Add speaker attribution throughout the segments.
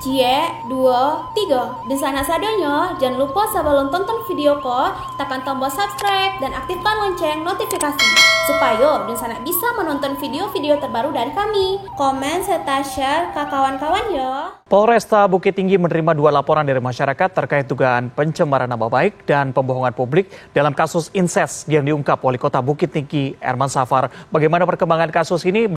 Speaker 1: Cie, 2, 3. Dan sana sadanya, jangan lupa sebelum tonton video ko, tekan tombol subscribe dan aktifkan lonceng notifikasi supaya dan sana bisa menonton video-video terbaru dari kami. Komen serta share ke kawan-kawan ya.
Speaker 2: Polresta Bukit Tinggi menerima 2 laporan dari masyarakat terkait dugaan pencemaran nama baik dan pembohongan publik dalam kasus inses yang diungkap Wali Kota Bukit Tinggi Erman Safar. Bagaimana perkembangan kasus ini?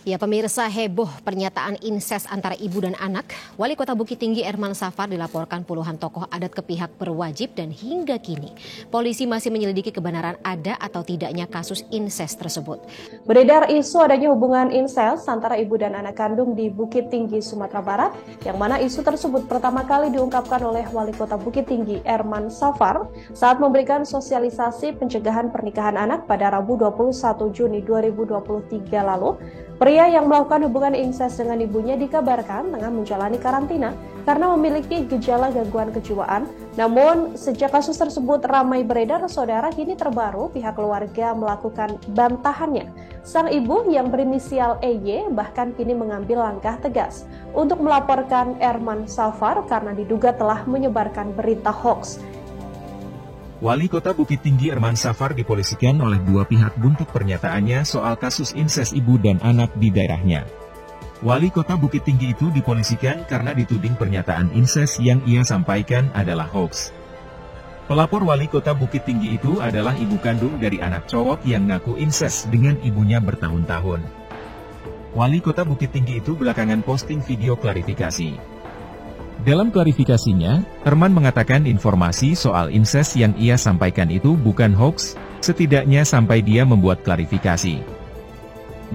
Speaker 3: Ya, pemirsa, heboh pernyataan inses antara ibu dan anak. Wali Kota Bukit Tinggi Erman Safar dilaporkan puluhan tokoh adat ke pihak berwajib dan hingga kini polisi masih menyelidiki kebenaran ada atau tidaknya kasus inses tersebut.
Speaker 4: Beredar isu adanya hubungan inses antara ibu dan anak kandung di Bukit Tinggi, Sumatera Barat, yang mana isu tersebut pertama kali diungkapkan oleh Wali Kota Bukit Tinggi Erman Safar saat memberikan sosialisasi pencegahan pernikahan anak pada Rabu 21 Juni 2023 lalu. Pria yang melakukan hubungan inses dengan ibunya dikabarkan tengah menjalani karantina karena memiliki gejala gangguan kejiwaan. Namun, sejak kasus tersebut ramai beredar, saudara, kini terbaru pihak keluarga melakukan bantahannya. Sang ibu yang berinisial EY bahkan kini mengambil langkah tegas untuk melaporkan Erman Safar karena diduga telah menyebarkan berita hoaks.
Speaker 5: Wali Kota Bukit Tinggi Erman Safar dipolisikan oleh 2 pihak buntut pernyataannya soal kasus inses ibu dan anak di daerahnya. Wali Kota Bukit Tinggi itu dipolisikan karena dituding pernyataan inses yang ia sampaikan adalah hoax. Pelapor Wali Kota Bukit Tinggi itu adalah ibu kandung dari anak cowok yang ngaku inses dengan ibunya bertahun-tahun. Wali Kota Bukit Tinggi itu belakangan posting video klarifikasi. Dalam klarifikasinya, Erman mengatakan informasi soal inses yang ia sampaikan itu bukan hoax, setidaknya sampai dia membuat klarifikasi.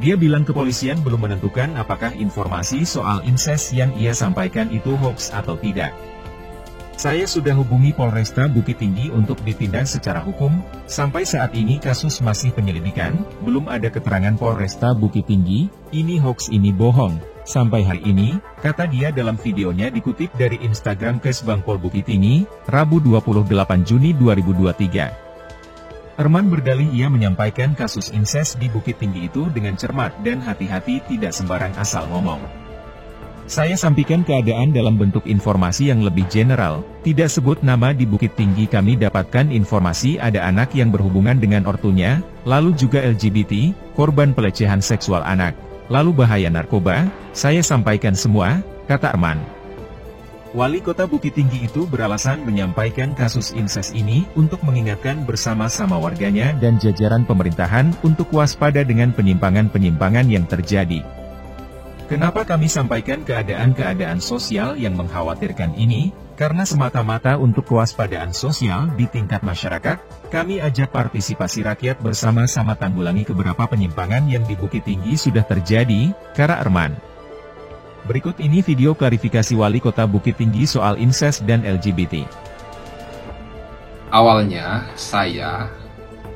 Speaker 5: Dia bilang kepolisian belum menentukan apakah informasi soal inses yang ia sampaikan itu hoax atau tidak. Saya sudah hubungi Polresta Bukit Tinggi untuk ditindak secara hukum, sampai saat ini kasus masih penyelidikan, belum ada keterangan Polresta Bukit Tinggi, ini hoax ini bohong. Sampai hari ini, kata dia dalam videonya dikutip dari Instagram Kesbangpol Bukit Tinggi, Rabu 28 Juni 2023. Erman berdalih ia menyampaikan kasus inses di Bukit Tinggi itu dengan cermat dan hati-hati, tidak sembarang asal ngomong. Saya sampaikan keadaan dalam bentuk informasi yang lebih general, tidak sebut nama. Di Bukit Tinggi kami dapatkan informasi ada anak yang berhubungan dengan ortunya, lalu juga LGBT, korban pelecehan seksual anak. Lalu bahaya narkoba, saya sampaikan semua, kata Erman. Wali Kota Bukit Tinggi itu beralasan menyampaikan kasus inses ini untuk mengingatkan bersama-sama warganya dan jajaran pemerintahan untuk waspada dengan penyimpangan-penyimpangan yang terjadi. Kenapa kami sampaikan keadaan-keadaan sosial yang mengkhawatirkan ini? Karena semata-mata untuk kewaspadaan sosial di tingkat masyarakat, kami ajak partisipasi rakyat bersama-sama tanggulangi beberapa penyimpangan yang di Bukit Tinggi sudah terjadi, kata Erman. Berikut ini video klarifikasi Wali Kota Bukit Tinggi soal inses dan LGBT.
Speaker 6: Awalnya, saya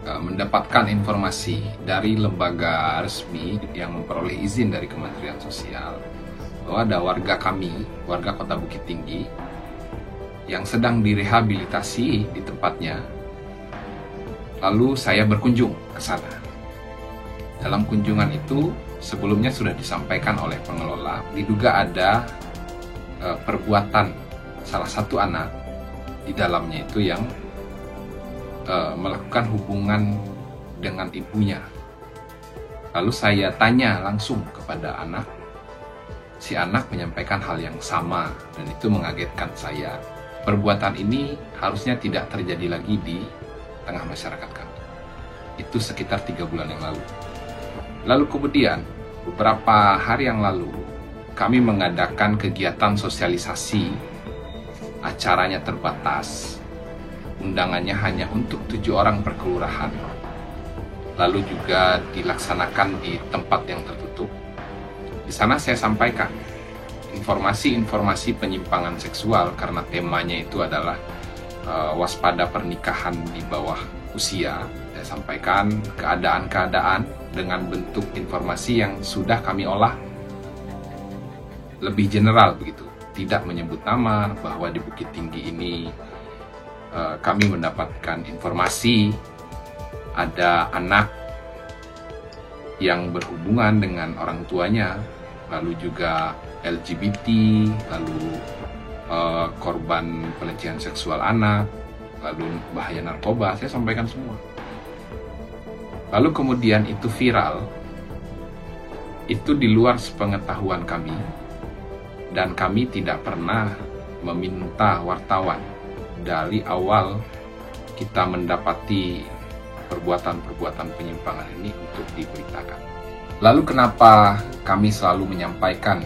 Speaker 6: mendapatkan informasi dari lembaga resmi yang memperoleh izin dari Kementerian Sosial bahwa ada warga kami, warga Kota Bukit Tinggi, yang sedang direhabilitasi di tempatnya. Lalu saya berkunjung ke sana. Dalam kunjungan itu, sebelumnya sudah disampaikan oleh pengelola, diduga ada perbuatan salah satu anak di dalamnya itu yang melakukan hubungan dengan ibunya. Lalu saya tanya langsung kepada anak. Si anak menyampaikan hal yang sama dan itu mengagetkan saya. Perbuatan ini harusnya tidak terjadi lagi di tengah masyarakat kami. Itu sekitar 3 bulan yang lalu. Lalu kemudian, beberapa hari yang lalu, kami mengadakan kegiatan sosialisasi. Acaranya terbatas. Undangannya hanya untuk 7 orang per kelurahan. Lalu juga dilaksanakan di tempat yang tertutup. Di sana saya sampaikan informasi-informasi penyimpangan seksual karena temanya itu adalah waspada pernikahan di bawah usia. Saya sampaikan keadaan-keadaan dengan bentuk informasi yang sudah kami olah lebih general begitu, tidak menyebut nama, bahwa di Bukit Tinggi ini kami mendapatkan informasi ada anak yang berhubungan dengan orang tuanya, lalu juga LGBT, lalu korban pelecehan seksual anak, lalu bahaya narkoba, saya sampaikan semua. Lalu kemudian itu viral, itu di luar sepengetahuan kami, dan kami tidak pernah meminta wartawan dari awal kita mendapati perbuatan-perbuatan penyimpangan ini untuk diberitakan. Lalu kenapa kami selalu menyampaikan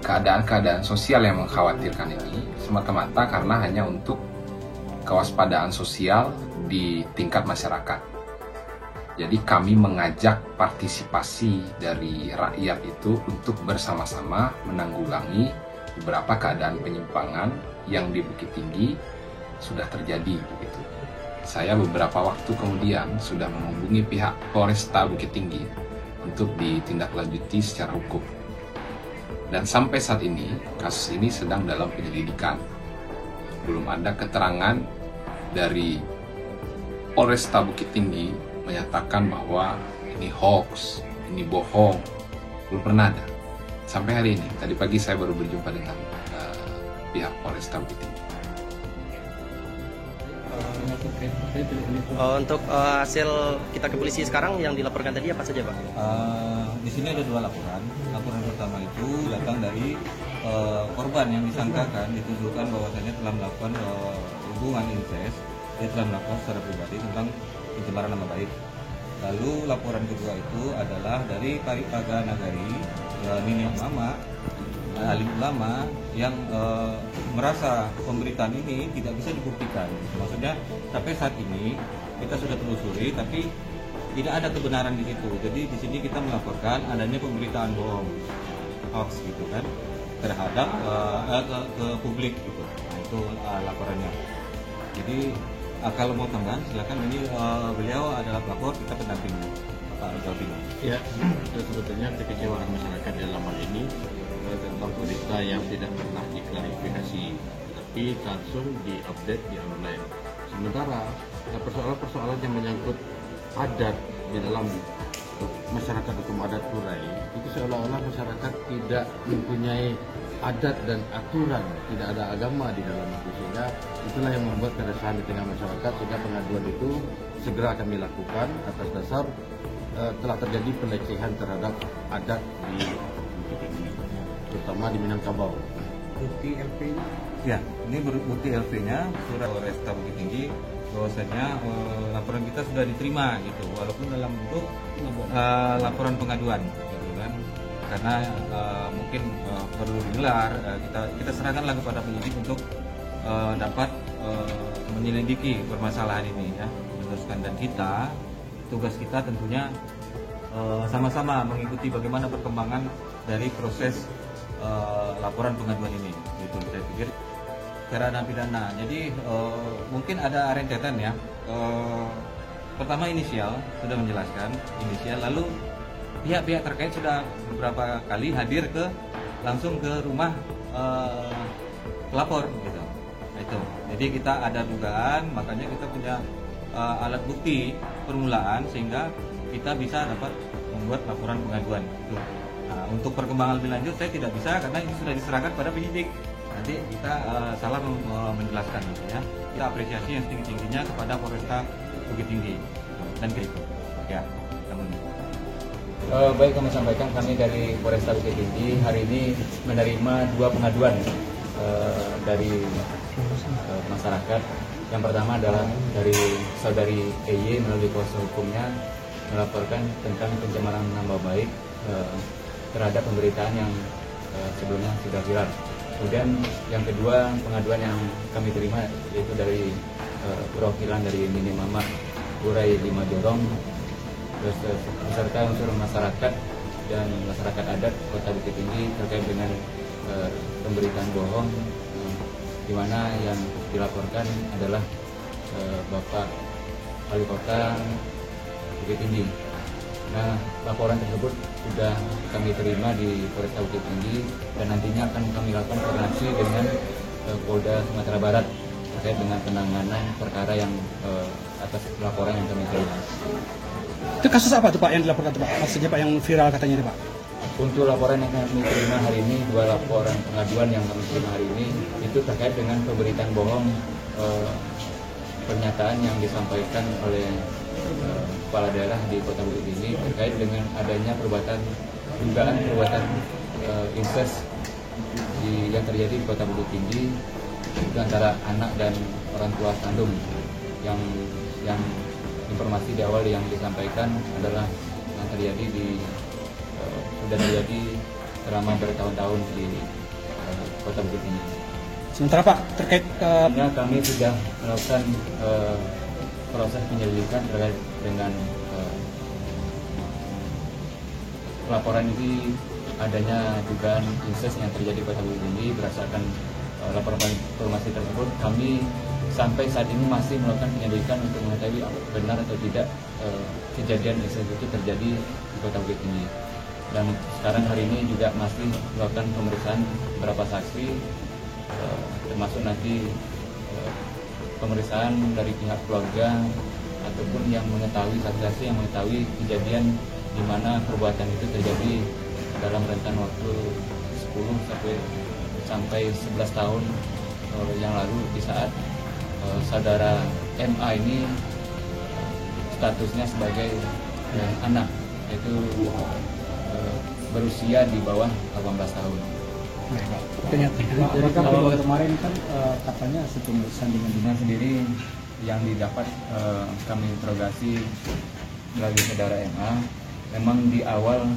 Speaker 6: keadaan-keadaan sosial yang mengkhawatirkan ini? Semata-mata karena hanya untuk kewaspadaan sosial di tingkat masyarakat. Jadi kami mengajak partisipasi dari rakyat itu untuk bersama-sama menanggulangi beberapa keadaan penyimpangan yang di Bukit Tinggi sudah terjadi begitu. Saya beberapa waktu kemudian sudah menghubungi pihak Polresta Bukit Tinggi untuk ditindaklanjuti secara hukum. Dan sampai saat ini, kasus ini sedang dalam penyelidikan. Belum ada keterangan dari Polresta Bukit Tinggi menyatakan bahwa ini hoax, ini bohong. Belum pernah ada. Sampai hari ini, tadi pagi saya baru berjumpa dengan pihak Polresta Bukit Tinggi.
Speaker 7: Untuk hasil kita ke polisi sekarang yang dilaporkan tadi apa saja, Pak?
Speaker 8: Di sini ada 2 laporan. Laporan pertama itu datang dari korban yang disangkakan, dituduhkan bahwasannya telah melakukan hubungan incest. Dia telah melakukan secara pribadi tentang pencemaran nama baik. Lalu laporan kedua itu adalah dari Paripagana Nagari, Nini Mama, alim ulama yang merasa pemberitaan ini tidak bisa dibuktikan. Maksudnya sampai saat ini kita sudah telusuri tapi tidak ada kebenaran di situ. Jadi di sini kita melaporkan adanya pemberitaan bohong, hoax gitu kan, terhadap ke publik gitu. Nah, itu laporannya. Jadi kalau mau tambahan silakan, ini beliau adalah pelapor, kita pendamping Pak Jawabin.
Speaker 9: Ya, sebetulnya kekecewaan masyarakat dalam hal ini tentang berita yang tidak pernah diklarifikasi, tapi langsung diupdate di online. Sementara persoalan-persoalan yang menyangkut adat di dalam masyarakat hukum adat Kurai itu seolah-olah masyarakat tidak mempunyai adat dan aturan, tidak ada agama di dalam itu, sehingga itulah yang membuat keresahan di tengah masyarakat, sehingga pengaduan itu segera kami lakukan atas dasar telah terjadi pelecehan terhadap adat di Bukit Tinggi, terutama di Minangkabau.
Speaker 8: Bukti LP-nya? Ya, ini bukti LP-nya surat Polresta Bukit Tinggi bahwasanya laporan kita sudah diterima gitu, walaupun dalam bentuk laporan pengaduan gitu kan, karena mungkin perlu digelar, kita serahkanlah kepada penyidik untuk dapat menyelidiki permasalahan ini ya, meneruskan. Dan tugas kita tentunya sama-sama mengikuti bagaimana perkembangan dari proses laporan pengaduan ini gitu. Saya pikir karena pidana, jadi mungkin ada rentetan ya. Pertama inisial sudah menjelaskan inisial, lalu pihak-pihak terkait sudah beberapa kali hadir langsung ke rumah pelapor gitu. Itu. Jadi kita ada dugaan, makanya kita punya alat bukti permulaan sehingga kita bisa dapat membuat laporan pengaduan. Itu. Nah, untuk perkembangan lebih lanjut saya tidak bisa karena ini sudah diserahkan pada penyidik. Nanti kita salah menjelaskan gitu ya. Kita apresiasi yang setinggi-tingginya kepada Polresta Bukit Tinggi dan gitu. Ya,
Speaker 10: baik, kami sampaikan kami dari Polresta Bukit Tinggi hari ini menerima 2 pengaduan dari masyarakat. Yang pertama adalah dari saudari EY melalui kuasa hukumnya melaporkan tentang pencemaran nama baik terhadap pemberitaan yang sebelumnya sudah viral. Kemudian yang kedua pengaduan yang kami terima yaitu dari perwakilan dari Nini Mama Kurai 5 Jorong beserta unsur masyarakat dan masyarakat adat Kota Bukit Tinggi terkait dengan pemberitaan bohong di mana yang dilaporkan adalah Bapak Wali Kota Bukit Tinggi. Nah, laporan tersebut sudah kami terima di Polresta Bukit Tinggi dan nantinya akan kami lakukan koordinasi dengan Polda Sumatera Barat terkait dengan penanganan perkara yang atas laporan yang kami terima.
Speaker 11: Itu kasus apa tuh Pak yang dilaporkan tuh Pak? Maksudnya Pak yang viral katanya itu Pak?
Speaker 10: untuk laporan yang kami terima hari ini, 2 laporan pengaduan yang kami terima hari ini itu terkait dengan pemberitaan bohong pernyataan yang disampaikan oleh kepala daerah di Kota Bukit Tinggi terkait dengan adanya dugaan perbuatan incest yang terjadi di Kota Bukit Tinggi itu antara anak dan orang tua kandung yang informasi di awal yang disampaikan adalah yang terjadi sudah terjadi selama bertahun-tahun di Kota Bukit Tinggi.
Speaker 11: Sementara Pak terkait
Speaker 10: kami sudah melakukan proses penyelidikan terkait dengan laporan ini adanya dugaan incest yang terjadi di Kota Bukit Tinggi. Berdasarkan laporan informasi tersebut, kami sampai saat ini masih melakukan penyelidikan untuk mengetahui benar atau tidak kejadian incest itu terjadi di Kota Bukit Tinggi. Dan sekarang hari ini juga masih melakukan pemeriksaan beberapa saksi, termasuk nanti pemeriksaan dari pihak keluarga ataupun yang mengetahui, saksi-saksi yang mengetahui kejadian di mana perbuatan itu terjadi dalam rentan waktu 10 sampai 11 tahun yang lalu, di saat saudara MA ini statusnya sebagai anak, yaitu berusia di bawah 18 tahun.
Speaker 11: Dari kabar kemarin kan katanya sepemeriksaan dengan
Speaker 10: sendiri yang didapat kami interogasi melalui saudara MA, memang di awal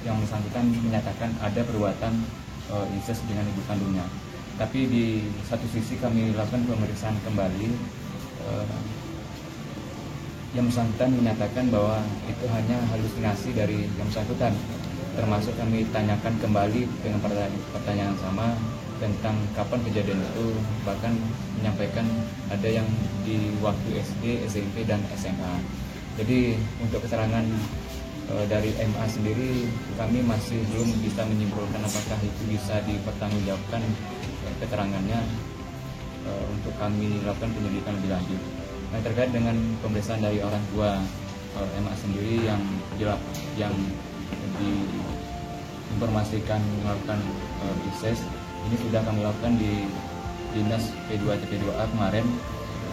Speaker 10: yang bersangkutan menyatakan ada perbuatan incest dengan ibu kandungnya. Tapi di satu sisi kami lakukan pemeriksaan kembali, yang bersangkutan menyatakan bahwa itu hanya halusinasi dari yang bersangkutan. Termasuk kami tanyakan kembali dengan pertanyaan sama tentang kapan kejadian itu, bahkan menyampaikan ada yang di waktu SD, SMP, dan SMA. Jadi untuk keterangan dari MA sendiri kami masih belum bisa menyimpulkan apakah itu bisa dipertanggungjawabkan keterangannya untuk kami lakukan penyelidikan lebih lanjut. Nah, terkait dengan pemeriksaan dari orang tua MA sendiri yang diinformasikan melakukan incest, ini sudah kami lakukan di Dinas P2TP2A kemarin,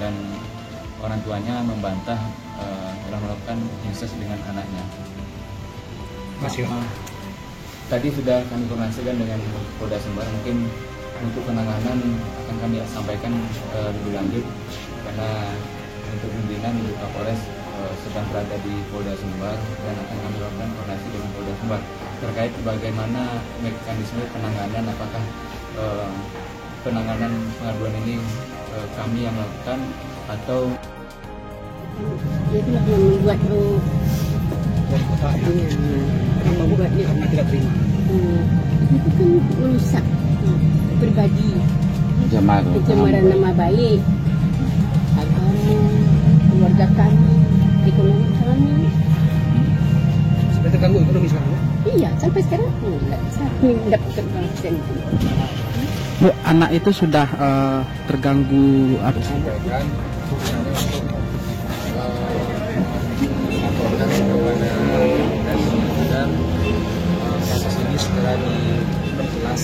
Speaker 10: dan orang tuanya membantah telah melakukan incest dengan anaknya. Tadi sudah kami koordinasikan dengan Polda Sumbar, mungkin untuk penanganan akan kami sampaikan lebih lanjut, karena untuk pimpinan Ibu Kapolres sedang berada di Polda Sumbar dan akan kami lakukan koordinasi dengan Polda Sumbar terkait bagaimana mekanisme penanganan, apakah penanganan pengaduan ini kami yang melakukan atau
Speaker 12: itulah yang membuat
Speaker 11: kenapa buatnya karena tidak terima.
Speaker 12: Itu kan merusak pribadi, pencemaran nama baik agama, keluarga kami, ekonomi kami.
Speaker 11: Sudah terganggu ekonomi sekarang?
Speaker 12: Iya, sampai sekarang tidak bisa mendapatkan penghasilan itu.
Speaker 11: Bu, anak itu sudah terganggu apa?
Speaker 13: Laporkan kepada dan kasus ini segera diperjelas,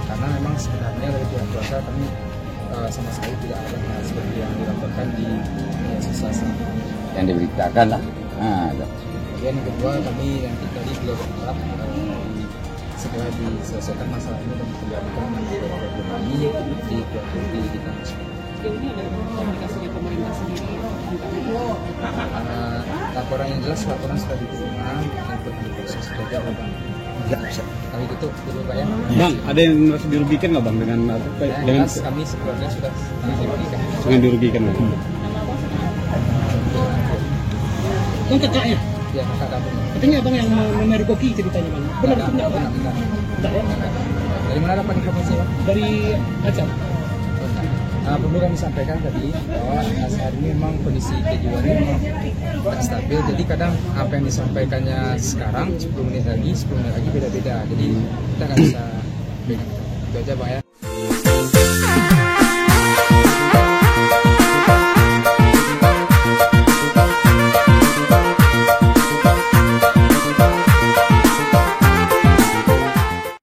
Speaker 13: karena memang sebenarnya dari pihak keluarga kami sama sekali tidak ada hal seperti yang dilaporkan di media sosial
Speaker 14: yang diberitakan lah.
Speaker 13: Kemudian yang kedua, kami yang tadi beliau berharap segera diselesaikan masalah ini dan dilakukan dengan kami di kita.
Speaker 12: Ini ada komunikasi dengan pemerintah sendiri.
Speaker 13: Laporan yang jelas, laporan sudah diterima untuk diproses saja, Bang. Kami tutup dulu, Pak ya.
Speaker 11: Bang, ada yang merasa dirugikan nggak Bang dengan dengan
Speaker 13: kami sekeluarga sudah dirugikan.
Speaker 11: Sangat dirugikan, Bang. Bang, kakaknya?
Speaker 13: Ya, kakak kamu.
Speaker 11: Katanya Bang yang memergoki ceritanya, Bang. Benar tidak, Bang? Tidak ya?
Speaker 13: Dari mana dapat informasi, Bang?
Speaker 11: Dari Aceh.
Speaker 13: Perlu kami sampaikan tadi bahwa saat ini memang kondisi kejiwaannya memang tidak stabil. Jadi kadang apa yang disampaikannya sekarang 10 menit lagi beda-beda. Jadi kita nggak bisa beda. Itu aja, Bang ya.